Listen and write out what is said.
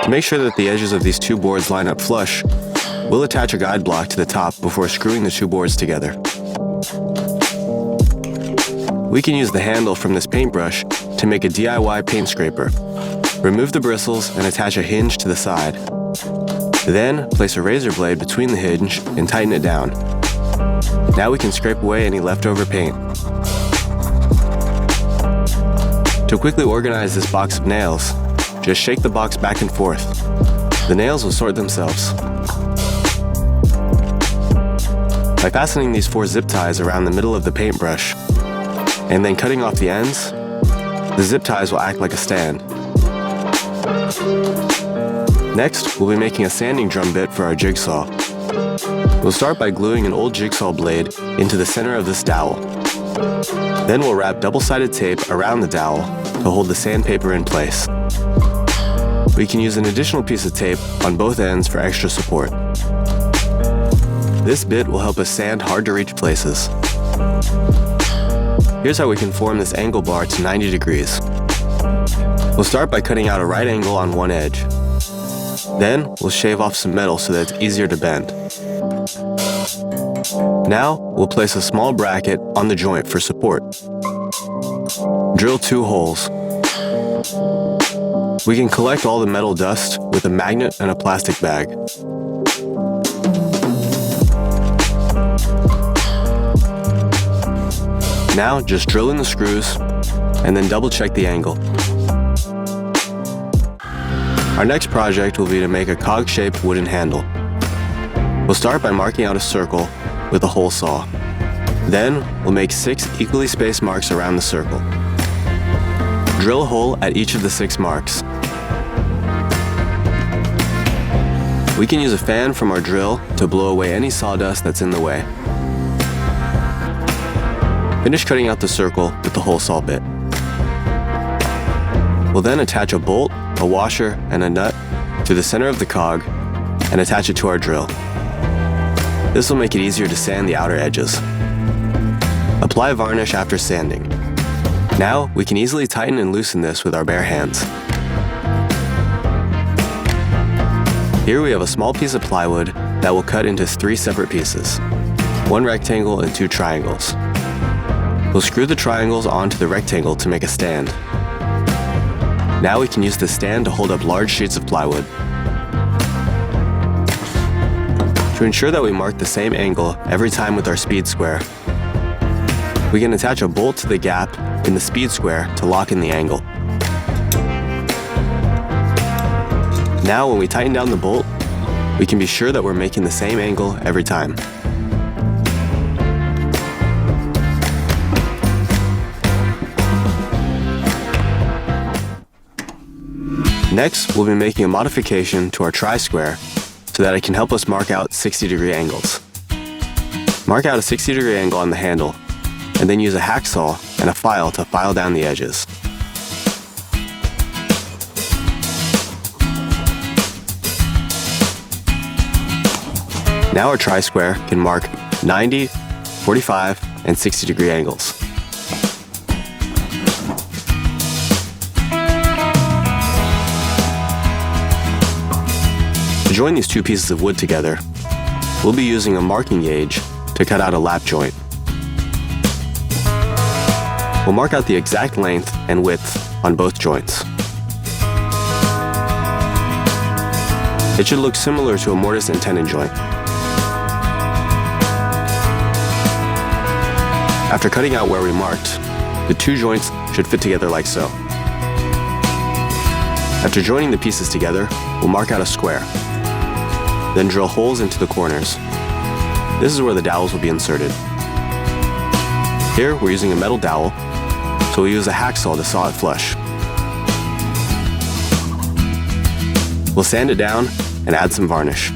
To make sure that the edges of these two boards line up flush, we'll attach a guide block to the top before screwing the two boards together. We can use the handle from this paintbrush to make a DIY paint scraper. Remove the bristles and attach a hinge to the side. Then, place a razor blade between the hinge and tighten it down. Now we can scrape away any leftover paint. To quickly organize this box of nails, just shake the box back and forth. The nails will sort themselves. By fastening these 4 zip ties around the middle of the paintbrush, and then cutting off the ends, the zip ties will act like a stand. Next, we'll be making a sanding drum bit for our jigsaw. We'll start by gluing an old jigsaw blade into the center of this dowel. Then we'll wrap double-sided tape around the dowel to hold the sandpaper in place. We can use an additional piece of tape on both ends for extra support. This bit will help us sand hard-to-reach places. Here's how we can form this angle bar to 90 degrees. We'll start by cutting out a right angle on one edge. Then, we'll shave off some metal so that it's easier to bend. Now, we'll place a small bracket on the joint for support. Drill 2 holes. We can collect all the metal dust with a magnet and a plastic bag. Now, just drill in the screws and then double check the angle. Our next project will be to make a cog-shaped wooden handle. We'll start by marking out a circle with a hole saw. Then, we'll make 6 equally spaced marks around the circle. Drill a hole at each of the 6 marks. We can use a fan from our drill to blow away any sawdust that's in the way. Finish cutting out the circle with the hole saw bit. We'll then attach a bolt, a washer, and a nut to the center of the cog and attach it to our drill. This will make it easier to sand the outer edges. Apply varnish after sanding. Now, we can easily tighten and loosen this with our bare hands. Here we have a small piece of plywood that will cut into 3 separate pieces, 1 rectangle and 2 triangles. We'll screw the triangles onto the rectangle to make a stand. Now we can use the stand to hold up large sheets of plywood. To ensure that we mark the same angle every time with our speed square, we can attach a bolt to the gap in the speed square to lock in the angle. Now when we tighten down the bolt, we can be sure that we're making the same angle every time. Next, we'll be making a modification to our tri-square so that it can help us mark out 60-degree angles. Mark out a 60-degree angle on the handle, and then use a hacksaw and a file to file down the edges. Now our tri-square can mark 90, 45, and 60-degree angles. To join these 2 pieces of wood together, we'll be using a marking gauge to cut out a lap joint. We'll mark out the exact length and width on both joints. It should look similar to a mortise and tenon joint. After cutting out where we marked, the 2 joints should fit together like so. After joining the pieces together, we'll mark out a square. Then drill holes into the corners. This is where the dowels will be inserted. Here, we're using a metal dowel, so we'll use a hacksaw to saw it flush. We'll sand it down and add some varnish.